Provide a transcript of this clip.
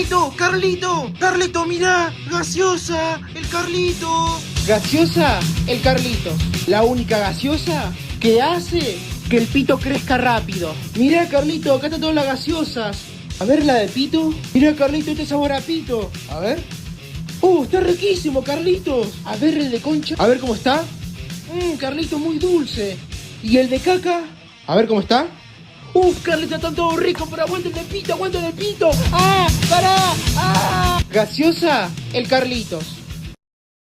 ¡Carlito! ¡Carlito! ¡Carlito, mirá! ¡Gaseosa! ¡El Carlito! Gaseosa, el Carlitos. La única gaseosa que hace que el pito crezca rápido. Mirá, Carlito, acá están todas las gaseosas. A ver la de pito. Mirá, Carlito, este sabor a pito. A ver. Está riquísimo, Carlitos. A ver el de concha. A ver cómo está. Carlitos, muy dulce. ¿Y el de caca? A ver cómo está. Carlitos, están todos ricos, pero aguanta el de pito, aguanta el de pito. ¡Ah! ¡Pará! ¡Ah! Gaseosa, el Carlitos.